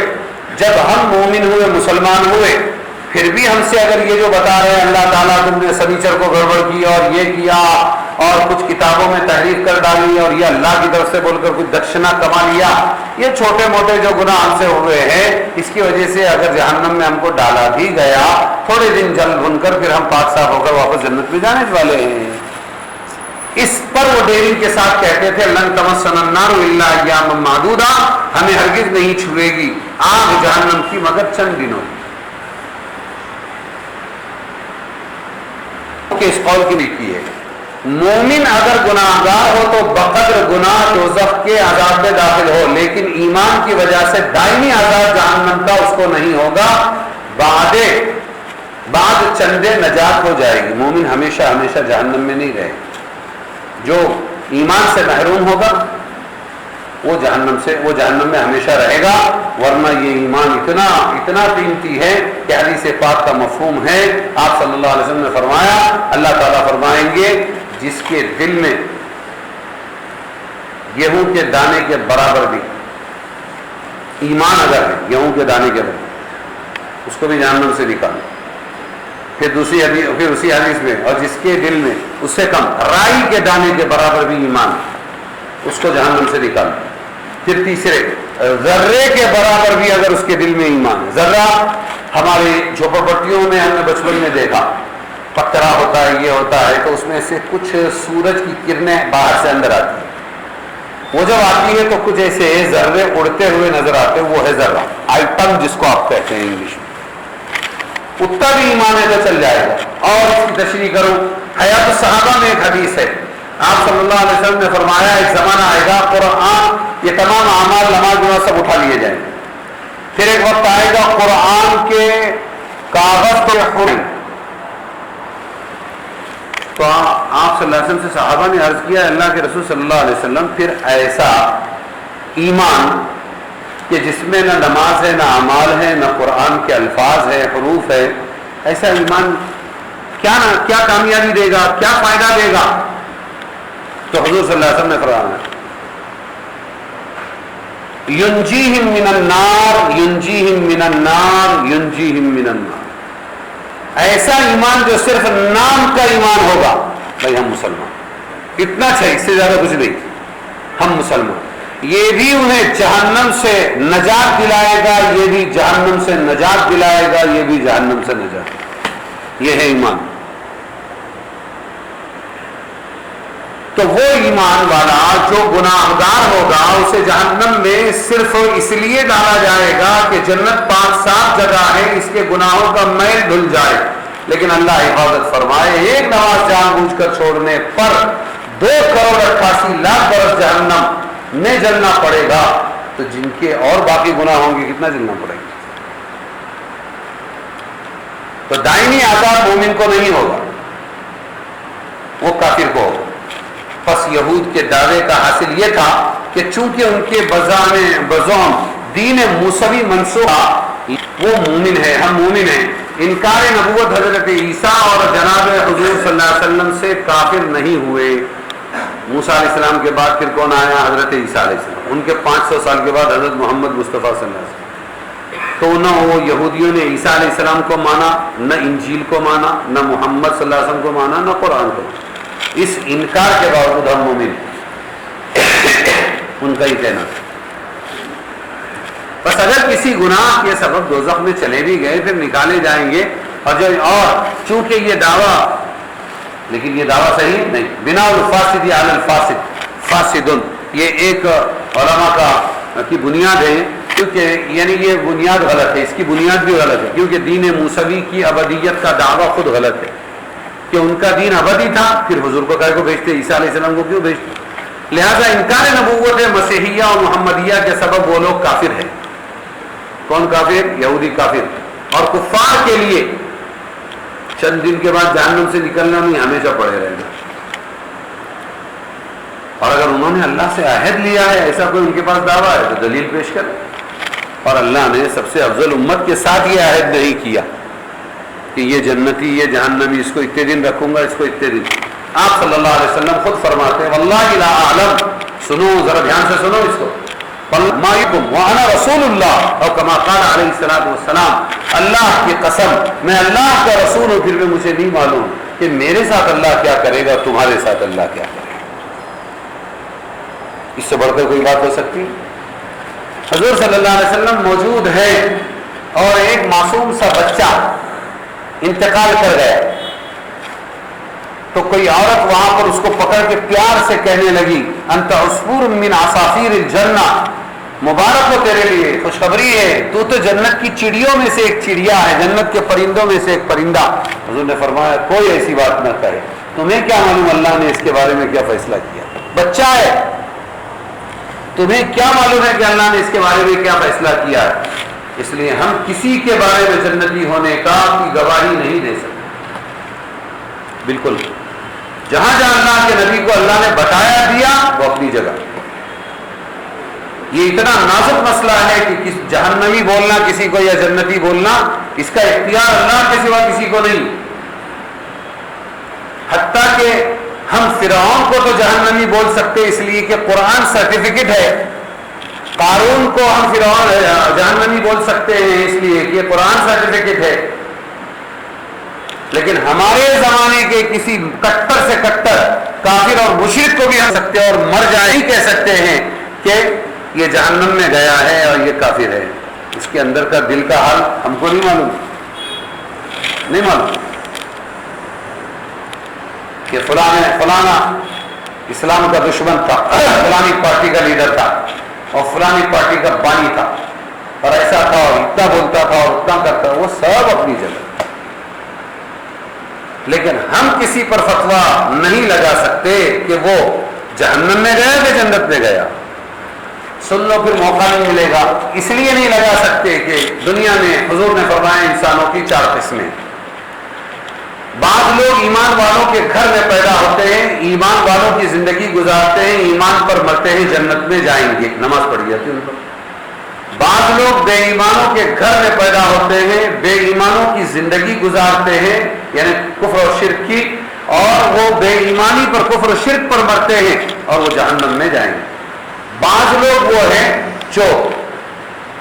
جب ہم مومن ہوئے، مسلمان ہوئے، پھر بھی ہم سے اگر یہ جو بتا رہے ہیں اللہ تعالیٰ تم نے سنیچر کو گڑبڑ کی اور یہ کیا اور کچھ کتابوں میں تحریف کر ڈالی اور یہ اللہ کی طرف سے بول کر کچھ دکشنا کما لیا، یہ چھوٹے موٹے جو گناہ ہم سے ہوئے ہیں، اس کی وجہ سے اگر جہنم میں ہم کو ڈالا بھی گیا، تھوڑے دن جل بھن کر پھر ہم پاک صاف ہو کر واپس جنت میں جانے والے ہیں۔ اس پر وہ ڈیری کے ساتھ کہتے تھے لن تمسنا النار الا ایاما معدودا، ہمیں ہرگز نہیں چھوئے گی آگ جہنم کی مگر چند دنوں کہ اس قول کی لکھی ہے مومن اگر گناہ گار ہو تو بقدر گناہ دوزخ کے عذاب میں داخل ہو، لیکن ایمان کی وجہ سے دائمی عذاب جہنم کا اس کو نہیں ہوگا، بعد چندے نجات ہو جائے گی۔ مومن ہمیشہ ہمیشہ جہنم میں نہیں رہے، جو ایمان سے محروم ہوگا وہ جہنم میں ہمیشہ رہے گا، ورنہ یہ ایمان اتنا قیمتی ہے کہ حدیث پاک کا مفہوم ہے، آپ صلی اللہ علیہ وسلم نے فرمایا، اللہ تعالیٰ فرمائیں گے جس کے دل میں گیہوں کے دانے کے برابر بھی ایمان اگر ہے، گیہوں کے دانے کے برابر، اس کو بھی جہنم سے نکالو۔ پھر اسی حدیث میں اور جس کے دل میں اس سے کم رائی کے دانے کے برابر بھی ایمان، اس کو جہنم سے نکالو۔ پھر تیسرے ذرے کے برابر بھی اگر اس کے دل میں ایمان ہے، ذرہ ہمارے جھوپڑپٹیوں میں ہم نے بچپن میں دیکھا پتھرا ہوتا ہے، یہ ہوتا ہے تو اس میں سے کچھ سورج کی کرنیں باہر سے اندر آتی ہیں، وہ جب آتی ہے تو کچھ ایسے ذرے اڑتے ہوئے نظر آتے ہیں، وہ ہے ذرہ، آئٹم جس کو آپ کہتے ہیں انگلش میں، اتنا بھی ایمان ہے تو چل جائے گا۔ اور اس کی تشریح کروں، حیات الصحابہ میں ایک حدیث ہے، آپ صلی اللہ علیہ وسلم نے فرمایا ایک زمانہ آئے گا قرآن یہ تمام اعمال نماز جمعہ سب اٹھا لیے جائیں گے، پھر ایک وقت آئے گا قرآن کے کاغذ پر تو آپ صلی اللہ علیہ وسلم سے صحابہ نے عرض کیا اللہ کے رسول صلی اللہ علیہ وسلم پھر ایسا ایمان کہ جس میں نہ نماز ہے، نہ اعمال ہے، نہ قرآن کے الفاظ ہے، حروف ہے، ایسا ایمان کیا کامیابی دے گا، کیا فائدہ دے گا؟ تو حضور صلی اللہ علیہ وسلم نے فرمایا ینجیہم من النار ینجیہم من النار ینجیہم من النار، ایسا ایمان جو صرف نام کا ایمان ہوگا، بھائی ہم مسلمان، اتنا اچھا، اس سے زیادہ کچھ نہیں، ہم مسلمان، یہ بھی انہیں جہنم سے نجات دلائے گا، یہ بھی جہنم سے نجات دلائے گا، یہ بھی جہنم سے نجات، یہ ہے ایمان۔ تو وہ ایمان والا جو گناہگار ہوگا اسے جہنم میں صرف اس لیے ڈالا جائے گا کہ جنت پاک صاف جگہ ہے، اس کے گناہوں کا میل دھل جائے، لیکن اللہ حفاظت فرمائے ایک نماز جان بوجھ کر چھوڑنے پر 2,88,00,000 برس جہنم میں جلنا پڑے گا، تو جن کے اور باقی گناہ ہوں گے کتنا جلنا پڑے گا؟ تو دائمی عذاب مومن کو نہیں ہوگا، وہ کافر کو ہوگا۔ پس یہود کے دعوے کا حاصل یہ تھا کہ چونکہ ان کے بزعم دین موسوی منسوخ، وہ مومن ہے، ہم مومن ہیں، انکار نبوت حضرت عیسیٰ اور جناب حضور صلی اللہ علیہ وسلم سے کافر نہیں ہوئے۔ موسیٰ علیہ السلام کے بعد پھر کون آیا؟ حضرت عیسیٰ علیہ السلام، ان کے 500 سال کے بعد حضرت محمد مصطفیٰ صلی اللہ علیہ وسلم۔ تو نہ وہ یہودیوں نے عیسیٰ علیہ السلام کو مانا، نہ انجیل کو مانا، نہ محمد صلی اللہ علیہ وسلم کو مانا، نہ قرآن کو مانا۔ اس انکار کے باوجود ہم مومن، ان کا ہی کہنا تھا۔ بس اگر کسی گناہ کے سبب دوزخ میں چلے بھی گئے پھر نکالے جائیں گے، اور چونکہ یہ دعویٰ، لیکن یہ دعویٰ صحیح نہیں، بنا الفاسد علی الفاسد فاسدن، یہ ایک علماء کی بنیاد ہے کیونکہ یعنی یہ بنیاد غلط ہے، اس کی بنیاد بھی غلط ہے، کیونکہ دین موسوی کی ابدیت کا دعویٰ خود غلط ہے کہ ان کا دین ابدی تھا، پھر حضور کو کائے کو بھیجتے، عیسیٰ علیہ السلام کو کیوں بھیجتے؟ لہذا انکار نبوت مسیحیہ اور محمدیہ کے سبب وہ لوگ کافر ہیں۔ کون کافر؟ یہودی کافر، اور کفار کے لیے چند دن کے بعد جہنم سے نکلنا نہیں، ہمیشہ پڑے رہنا۔ اور اگر انہوں نے اللہ سے عہد لیا ہے، ایسا کوئی ان کے پاس دعویٰ ہے تو دلیل پیش کریں۔ اور اللہ نے سب سے افضل امت کے ساتھ یہ عہد نہیں کیا کہ یہ جنتی یہ جہنمی، اس کو اتنے دن رکھوں گا، اس کو اتنے دن۔ آپ صلی اللہ علیہ وسلم خود فرماتے ہیں واللہ لا اعلم، سنو ذرا دھیان سے سنو اس کو، مائکم وانا رسول اللہ، اور کما قال علیہ الصلوۃ والسلام، اللہ کی قسم میں اللہ کا رسول ہوں، پھر بھی مجھے نہیں معلوم کہ میرے ساتھ اللہ کیا کرے گا، تمہارے ساتھ اللہ کیا کرے گا۔ اس سے بڑھ کر کوئی بات ہو سکتی؟ حضور صلی اللہ علیہ وسلم موجود ہے اور ایک معصوم سا بچہ انتقال کر گیا، تو کوئی عورت وہاں پر اس کو پکڑ کے پیار سے کہنے لگی انت عصفور من عصافیر الجنہ، مبارک ہو تیرے لیے، خوشخبری ہے، تو جنت کی چڑیوں میں سے ایک چڑیا ہے، جنت کے پرندوں میں سے ایک پرندہ۔ حضور نے فرمایا کوئی ایسی بات نہ کہے، تمہیں کیا معلوم اللہ نے اس کے بارے میں کیا فیصلہ کیا، بچہ ہے، تمہیں کیا معلوم ہے کہ اللہ نے اس کے بارے میں کیا فیصلہ کیا ہے؟ اس لیے ہم کسی کے بارے میں جنتی ہونے کا کی گواہی نہیں دے سکتے۔ بالکل جہاں جہاں اللہ کے نبی کو اللہ نے بتایا دیا وہ اپنی جگہ، یہ اتنا نازک مسئلہ ہے کہ جہنمی بولنا کسی کو یا جنتی بولنا، اس کا اختیار اللہ کے سوا کسی کو نہیں۔ حتیٰ کہ ہم فرعون کو تو جہنمی بول سکتے اس لیے کہ قرآن سرٹیفکیٹ ہے، قارون کو ہم فرعون جہنمی بول سکتے ہیں اس لیے کہ قرآن سرٹیفکیٹ ہے، لیکن ہمارے زمانے کے کسی کٹر سے کٹر کافر اور مشرک کو بھی ہم سکتے اور مر جائے ہی کہہ سکتے ہیں کہ یہ جہنم میں گیا ہے اور یہ کافر ہے، اس کے اندر کا دل کا حال ہم کو نہیں معلوم کہ فلانا اسلام کا دشمن تھا، فلانی پارٹی کا لیڈر تھا اور فلانی پارٹی کا بانی تھا اور ایسا تھا اور اتنا بولتا تھا اور اتنا کرتا، وہ سب اپنی جگہ، لیکن ہم کسی پر فتویٰ نہیں لگا سکتے کہ وہ جہنم میں گیا کہ جنت میں گیا۔ سن لو پھر موقع نہیں ملے گا، اس لیے نہیں لگا سکتے کہ دنیا میں حضور نے فرمایا انسانوں کی 4 قسمیں، بعض لوگ ایمان والوں کے گھر میں پیدا ہوتے ہیں، ایمان والوں کی زندگی گزارتے ہیں، ایمان پر مرتے ہیں، جنت میں جائیں گے، نماز پڑھی جاتی ہے ان پر۔ بعض لوگ بے ایمانوں کے گھر میں پیدا ہوتے ہیں، بے ایمانوں کی زندگی گزارتے ہیں، یعنی کفر و شرک کی، اور وہ بے ایمانی پر کفر و شرک پر مرتے ہیں اور وہ جہنم میں جائیں گے۔ بعض لوگ وہ ہیں جو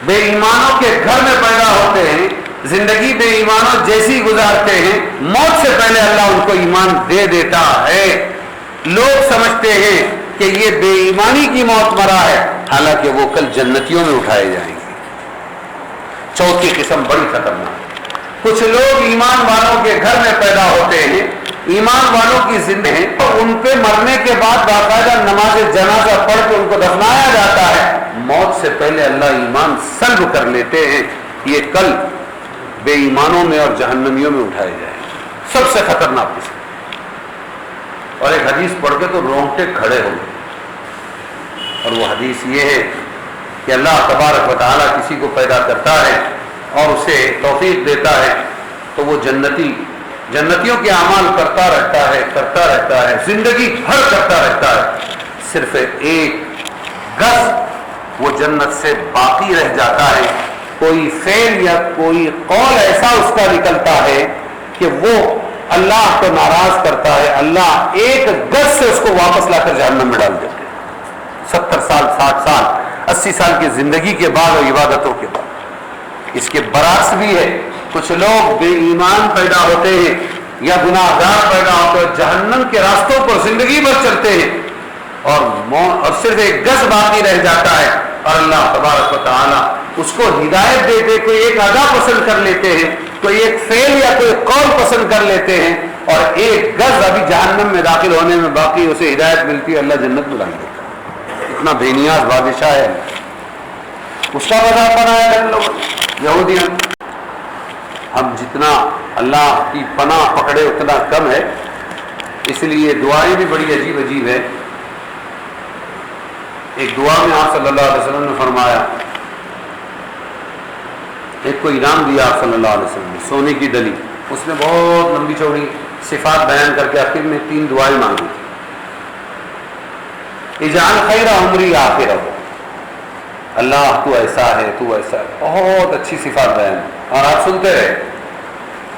بے ایمانوں کے گھر میں پیدا ہوتے ہیں، زندگی بے ایمانوں جیسی گزارتے ہیں، موت سے پہلے اللہ ان کو ایمان دے دیتا ہے، لوگ سمجھتے ہیں کہ یہ بے ایمانی کی موت مرا ہے، حالانکہ وہ کل جنتیوں میں اٹھائے جائیں گے۔ چوتھی قسم بڑی خطرناک، کچھ لوگ ایمان والوں کے گھر میں پیدا ہوتے ہیں، ایمان والوں کی زندگی ہے، اور ان پہ مرنے کے بعد باقاعدہ نماز جنازہ پڑھ کے ان کو دفنایا جاتا ہے، موت سے پہلے اللہ ایمان سلب کر لیتے ہیں، یہ کل بے ایمانوں میں اور جہنمیوں میں اٹھائے جائیں گے۔ سب سے خطرناک قسم، اور ایک حدیث پڑھ کے تو رونگٹے کھڑے ہو گئے، اور وہ حدیث یہ ہے کہ اللہ تبارک و تعالیٰ کسی کو پیدا کرتا ہے اور اسے توفیق دیتا ہے تو وہ جنتیوں کے اعمال کرتا رہتا ہے، زندگی بھر کرتا رہتا ہے، صرف ایک گز وہ جنت سے باقی رہ جاتا ہے، کوئی فعل یا کوئی قول ایسا اس کا نکلتا ہے کہ وہ اللہ کو ناراض کرتا ہے، اللہ ایک گز سے اس کو واپس لا کر جہنم میں ڈال دیتے ہیں۔ 70 سال 60 سال 80 سال کی زندگی کے بعد اور عبادتوں کے بعد۔ اس کے برعکس بھی ہے، کچھ لوگ بے ایمان پیدا ہوتے ہیں یا گناہ گار پیدا ہوتے ہیں، جہنم کے راستوں پر زندگی بھر چلتے ہیں اور صرف ایک گز باقی رہ جاتا ہے، اور اللہ تبارک و تعالی اس کو ہدایت دیتے، کوئی ایک ادا پسند کر لیتے ہیں، کوئی ایک فعل یا کوئی قول پسند کر لیتے ہیں، اور ایک گز ابھی جہنم میں داخل ہونے میں باقی، اسے ہدایت ملتی ہے، اللہ جنت بلا دیتا ہے۔ اتنا بے نیاز بادشاہ ہے۔ اس کا مذہب بنایا ہے لوگ یہودیوں. ہم جتنا اللہ کی پناہ پکڑے اتنا کم ہے، اس لیے دعائیں بھی بڑی عجیب عجیب ہے. ایک دعا میں آپ صلی اللہ علیہ وسلم نے فرمایا، ایک کو انعام دیا آپ صلی اللہ علیہ وسلم نے سونے کی ڈلی، اس میں بہت لمبی چوڑی صفات بیان کر کے آخر میں 3 دعائیں مانگی تھی. اجعل خیر عمری آخرہ، اللہ تو ایسا ہے، تو ایسا ہے، بہت اچھی صفات بیان ہے. اور آپ سنتے رہے.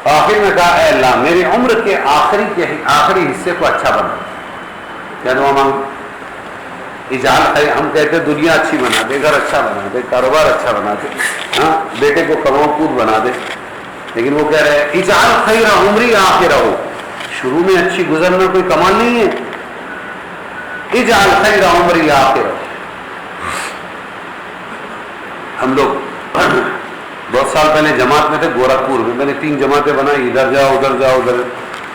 آخر میں کہا اے اللہ میری عمر کے آخری حصے کو اچھا بنا. کیا دعا مانگی؟ اجعل خیر. ہم کہتے ہیں دنیا اچھی بنا دے، گھر اچھا بنا دے، کاروبار اچھا بنا دے، ہاں بیٹے کو کماؤ پود بنا دے. لیکن وہ کہہ رہے ہیں اجعل خیر عمری آخرہ، شروع میں اچھی گزرنا کوئی کمال نہیں ہے. اجعل خیر عمری آخرہ. ہم لوگ بہت سال پہلے جماعت میں تھے گورکھپور میں، میں نے 3 جماعتیں بنائی، ادھر جاؤ ادھر جاؤ ادھر.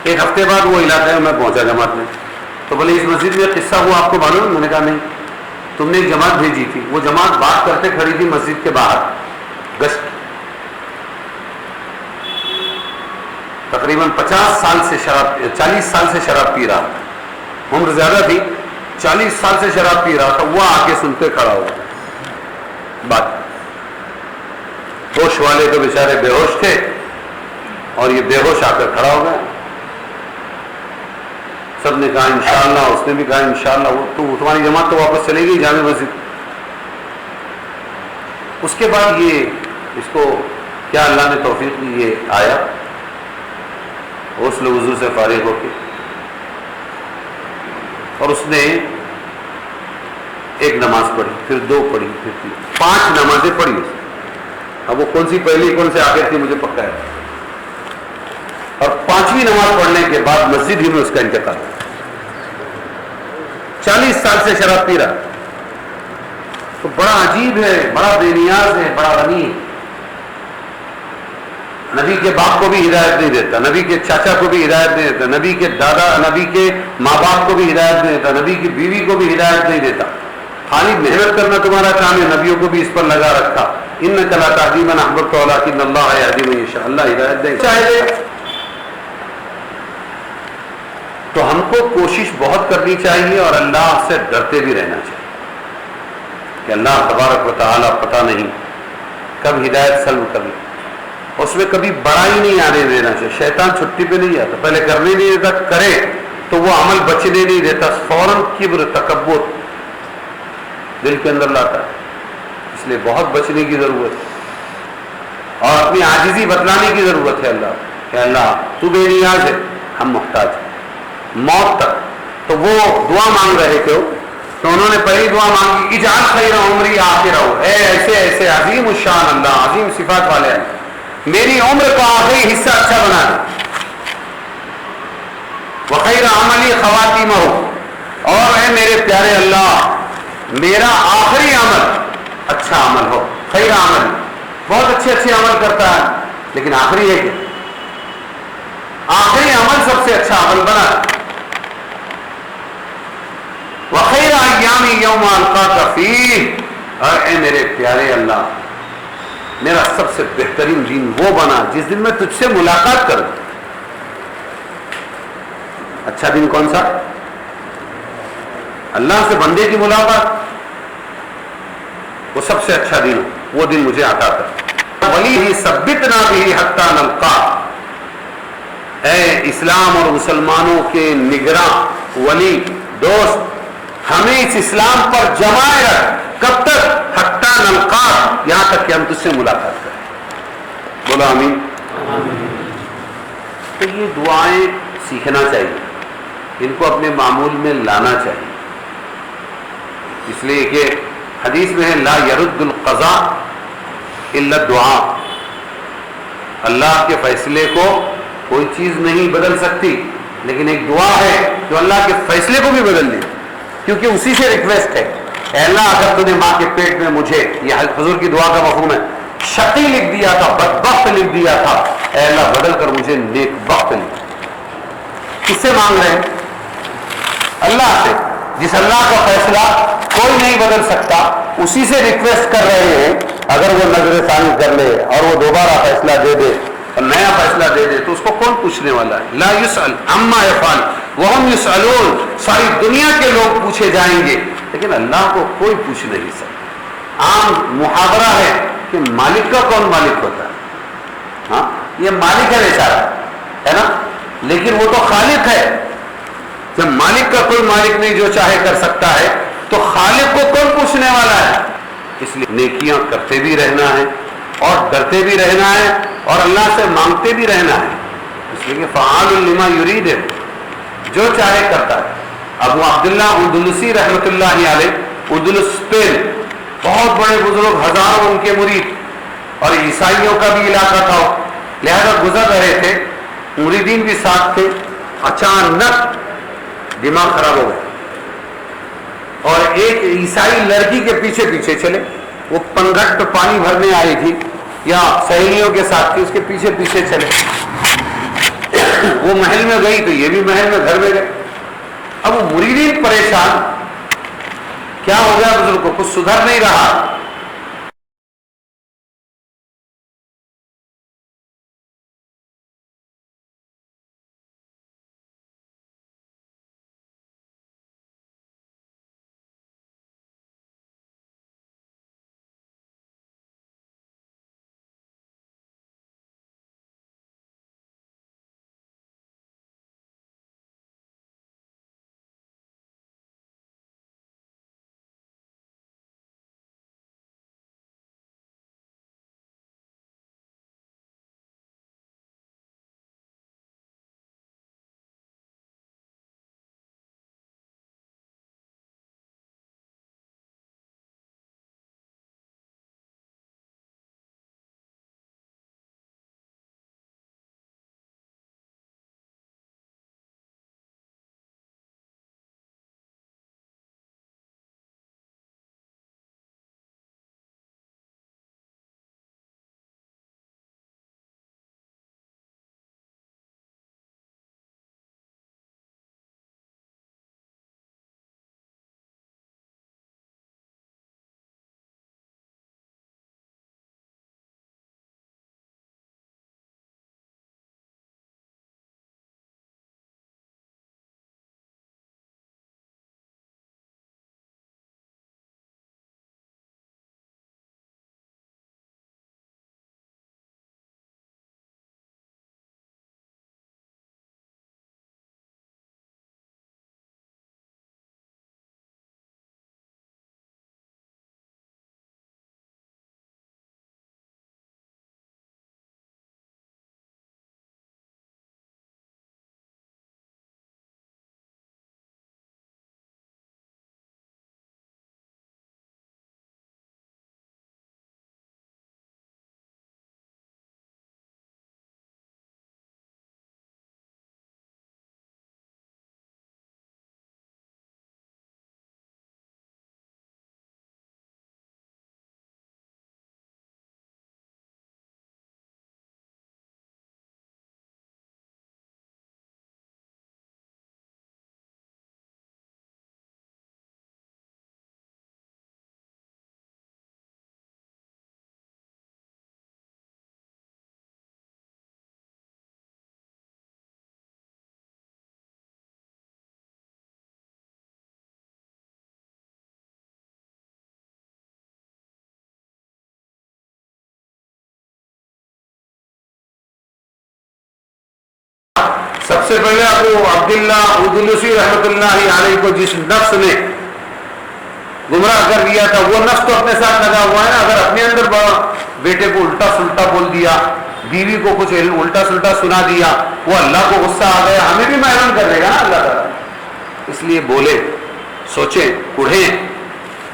ایک ہفتے بعد وہ علاقے میں پہنچا جماعت میں، تو بولے اس مسجد میں قصہ ہوا آپ کو معلوم؟ میں نے کہا نہیں. تم نے ایک جماعت بھیجی تھی، وہ جماعت بات کرتے کھڑی تھی مسجد کے باہر گشت. تقریباً 40 سال سے شراب پی رہا، عمر زیادہ تھی، 40 سال سے شراب پی رہا تھا. وہ آ کے سنتے کھڑا ہوا بات. ہوش والے تو بیچارے بے ہوش تھے، اور یہ بے ہوش آ کر کھڑا ہو گیا. سب نے کہا انشاءاللہ، اس نے بھی کہا انشاءاللہ. وہ تو تمہاری جماعت تو واپس چلے گی جامع مسجد. اس کے بعد یہ اس کو کیا اللہ نے توفیق دی، یہ آیا غسل وضو سے فارغ ہو کے، اور اس نے ایک نماز پڑھی، پھر 2 پڑھی، پھر 3، 5 نمازیں پڑھی اس نے. اب وہ کون سی پہلی کون سے آخر تھی مجھے پکا ہے. اور 5ویں نماز پڑھنے کے بعد مسجد ہی میں اس کا انتقال. 40 سال سے شراب پی رہا. تو بڑا عجیب ہے، بڑا بے نیاز ہے، بڑا غنی ہے. نبی کے باپ کو بھی ہدایت نہیں دیتا، نبی کے چاچا کو بھی ہدایت نہیں دیتا، نبی کے دادا، نبی کے ماں باپ کو بھی ہدایت نہیں دیتا، نبی کی بیوی کو بھی ہدایت نہیں دیتا. خالی محنت کرنا تمہارا کام ہے، نبیوں کو بھی اس پر لگا رکھا. انک لا تہدی من احببت ولکن اللہ یہدی من یشاء. اللہ ہدایت دے چاہے. تو ہم کو کوشش بہت کرنی چاہیے اور اللہ سے ڈرتے بھی رہنا چاہیے کہ اللہ تبارک و تعالیٰ پتہ نہیں کب ہدایت سلب کر لے. اس میں کبھی بڑائی نہیں آنے دینا چاہیے. شیطان چھٹی پہ نہیں آتا، پہلے کرنے نہیں دیتا، کرے تو وہ عمل بچنے نہیں دیتا، فوراً کبر تکبر دل کے اندر لاتا ہے. اس لیے بہت بچنے کی ضرورت ہے اور اپنی عاجزی بتلانے کی ضرورت ہے. اللہ کہ اللہ تو بے نیاز ہے، ہم محتاج ہیں موت تک. تو وہ دعا مانگ رہے تھے، تو انہوں نے پہلی دعا مانگی اجعل خیر عمری آخرہ. اے ایسے ایسے عظیم الشان اللہ، عظیم صفات والے ہیں، میری عمر کا آخری حصہ اچھا بنا دے. وخیر عملی خواتیمہ، اور اے میرے پیارے اللہ میرا آخری عمل اچھا عمل ہو. خیر عمل، بہت اچھے عمل کرتا ہے، لیکن آخری ہے کہ آخری عمل سب سے اچھا عمل بنا. وخیر ایامی یوم القاک فیہ، اور اے میرے پیارے اللہ میرا سب سے بہترین دن وہ بنا جس دن میں تجھ سے ملاقات کروں. اچھا دن کون سا؟ اللہ سے بندے کی ملاقات، وہ سب سے اچھا دن، وہ دن مجھے عطا کر. ولی ثبتنا بہ حتی نلقاک، اے اسلام اور مسلمانوں کے نگراں ولی دوست، ہمیں اس اسلام پر جمائے رکھ. کب تک؟ حتی نلقاک، یہاں تک کہ ہم تجھ سے ملاقات کریں. بولو آمین. تو یہ دعائیں سیکھنا چاہیے، ان کو اپنے معمول میں لانا چاہیے. اس لیے کہ حدیث میں ہے لا يرد القضاء الا الدعاء، اللہ کے فیصلے کو کوئی چیز نہیں بدل سکتی، لیکن ایک دعا ہے جو اللہ کے فیصلے کو بھی بدل دے، کیونکہ اسی سے ریکویسٹ ہے اے اللہ اگر تو نے ماں کے پیٹ میں مجھے، یہ حضور کی دعا کا مفہوم ہے، شقی لکھ دیا تھا، بدبخت لکھ دیا تھا، اے اللہ بدل کر مجھے نیک بخت لکھ. کس سے مانگ رہے ہیں؟ اللہ سے، جس اللہ کا فیصلہ کوئی نہیں بدل سکتا، اسی سے ریکویسٹ کر رہے ہیں اگر وہ نظر ثانی کر لے اور وہ دوبارہ فیصلہ دے دے اور نیا فیصلہ دے دے تو اس کو کون پوچھنے والا ہے؟ لا یسأل عما یفعل وهم یسألون، ساری دنیا کے لوگ پوچھے جائیں گے لیکن اللہ کو کوئی پوچھ نہیں سکتا۔ عام محاورہ ہے کہ مالک کا کون مالک ہوتا ہے؟ ہاں یہ مالک ہے بیچارہ، ہے نا، لیکن وہ تو خالق ہے۔ جب مالک کا کوئی مالک نہیں جو چاہے کر سکتا ہے تو خالق کو کون پوچھنے والا ہے؟ اس لیے نیکیاں کرتے بھی رہنا ہے اور ڈرتے بھی رہنا ہے اور اللہ سے مانگتے بھی رہنا ہے، اس لیے کہ فعال لما یرید ہے، جو چاہے کرتا ہے۔ ابو عبداللہ اندلسی رحمۃ اللہ علیہ، اندلس اسپین، بہت بڑے بزرگ، ہزاروں ان کے مرید، اور عیسائیوں کا بھی علاقہ تھا، لہذا گزر رہے تھے، مریدین بھی ساتھ تھے، اچانک دماغ خراب ہو گیا اور ایک عیسائی لڑکی کے پیچھے پیچھے چلے، وہ پنگھٹ پانی بھرنے آئی تھی یا سہیلیوں کے ساتھ تھی، اس کے پیچھے پیچھے چلے، وہ محل میں گئی تو یہ بھی محل میں گھر میں گئے۔ اب وہ مریدین پریشان، کیا ہو گیا بزرگ کو، کچھ سدھر نہیں رہا۔ سب سے پہلے ابو عبداللہ اندلسی رحمۃ اللہ علیہ کو جس نفس نے گمراہ کر دیا تھا وہ نفس تو اپنے ساتھ لگا ہوا ہے نا، اگر اپنے اندر بیٹے کو الٹا سلٹا بول دیا، بیوی کو کچھ الٹا سلٹا سنا دیا، وہ اللہ کو غصہ آ گیا، ہمیں بھی محروم کر دے گا نا اللہ تعالیٰ۔ اس لیے بولے، سوچیں، پڑھیں،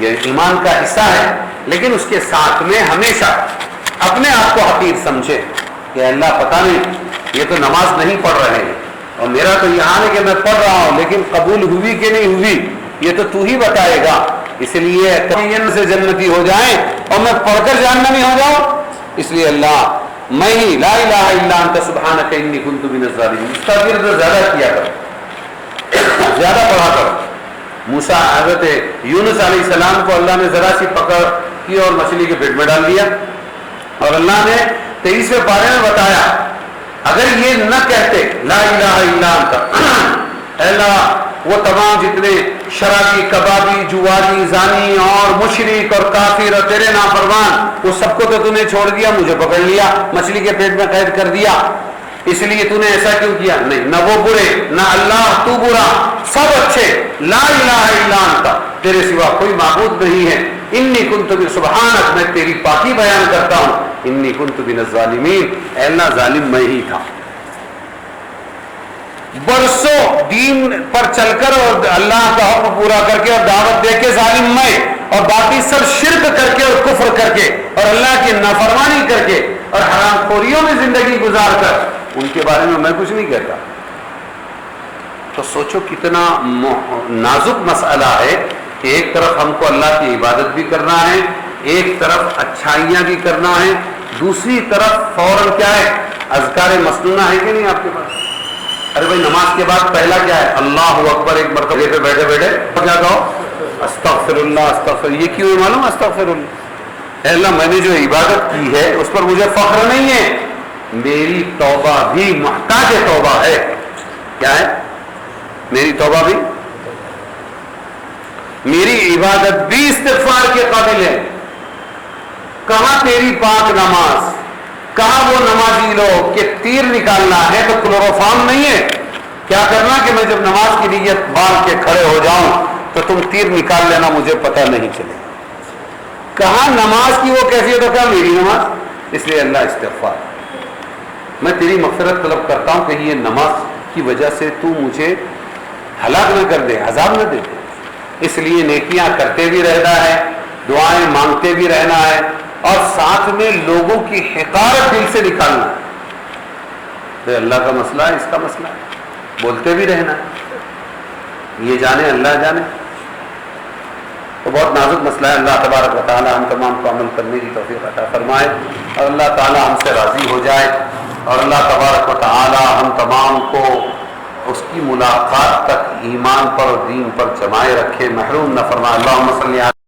یہ ایمان کا حصہ ہے، لیکن اس کے ساتھ میں ہمیشہ اپنے آپ کو حقیر سمجھے کہ اللہ پتہ نہیں یہ تو نماز نہیں پڑھ رہے ہیں اور میرا تو یہ حال ہے کہ میں پڑھ رہا ہوں لیکن قبول ہوئی کہ نہیں ہوئی یہ تو تو ہی بتائے گا، اس لیے سے جنتی ہو جائیں اور میں پڑھ کر جہنمی ہو جاؤں، اس لیے اللہ میں ہی لا الہ الا انت سبحانک انی کنت من الظالمین، اس کا ذکر زیادہ کیا کرو، زیادہ پڑھا کرو۔ موسیٰ حضرت یونس علیہ السلام کو اللہ نے ذرا سی پکڑ کی اور مچھلی کے پیٹ میں ڈال دیا. اور اللہ نے 23ویں پارے میں بتایا اگر یہ نہ کہتے لا الہ الا انت، اے اللہ وہ تمام جتنے شرابی، کبابی، جواری، زانی اور مشرک اور کافر اور تیرے نافرمان، وہ سب کو تو نے چھوڑ دیا، مجھے پکڑ لیا، مچھلی کے پیٹ میں قید کر دیا، اس لیے تو نے ایسا کیوں کیا؟ نہیں، نہ وہ برے نہ اللہ تو برا، سب اچھے. لا الہ الا انت، تیرے سوا کوئی معبود نہیں ہے. انی کنت سبحانک، میں تیری پاکی بیان کرتا ہوں. انی کنت من الظالمین، اے اللہ ظالم میں ہی تھا. برسوں دین پر چل کر اور اللہ کا حکم پورا کر کے اور دعوت دے کے ظالم میں، اور باقی سب شرک کر کے اور کفر کر کے اور اللہ کی نافرمانی کر کے اور حرام خوریوں میں زندگی گزار کر، ان کے بارے میں کچھ نہیں کہتا. تو سوچو کتنا نازک مسئلہ ہے کہ ایک طرف ہم کو اللہ کی عبادت بھی کرنا ہے، ایک طرف اچھائیاں بھی کرنا ہے، دوسری طرف فوراً کیا ہے؟ اذکار مسنونہ ہے کہ نہیں آپ کے پاس؟ ارے بھائی نماز کے بعد پہلا کیا ہے؟ اللہ اکبر، ایک مرتبہ پہ بیٹھے بیٹھے کیا کہو؟ استغفر اللہ استغفر. یہ کیوں ہے معلوم؟ استغفر اللہ، اے اللہ میں نے جو عبادت کی ہے اس پر مجھے فخر نہیں ہے، میری توبہ بھی محتاج توبہ ہے. کیا ہے؟ میری توبہ بھی، میری عبادت بھی استغفار کے قابل ہے. کہاں تیری پاک نماز، کہاں وہ نمازی لوگ کہ تیر نکالنا ہے تو کلوروفارم نہیں ہے. کیا کرنا کہ میں جب نماز کی نیت باندھ کے کھڑے ہو جاؤں تو تم تیر نکال لینا، مجھے پتہ نہیں چلے. کہاں نماز کی وہ کیفیت ہو؟ کیا میری نماز؟ اس لیے اللہ استغفار، میں تیری مغفرت طلب کرتا ہوں کہ یہ نماز کی وجہ سے تو مجھے ہلاک نہ کر دے، عذاب نہ دے. اس لیے نیکیاں کرتے بھی رہنا ہے، دعائیں مانگتے بھی رہنا ہے، اور ساتھ میں لوگوں کی حقارت دل سے نکالنا ہے. تو اللہ کا مسئلہ ہے، اس کا مسئلہ ہے، بولتے بھی رہنا ہے، یہ جانے اللہ جانے. تو بہت نازک مسئلہ ہے. اللہ تبارک و تعالی ہم تمام کو عمل کرنے کی توفیق عطا فرمائے، اور اللہ تعالی ہم سے راضی ہو جائے، اور اللہ تبارک و تعالی ہم تمام کو اس کی ملاقات تک ایمان پر اور دین پر جمائے رکھے، محروم نہ فرمائے. اللہم صلی علی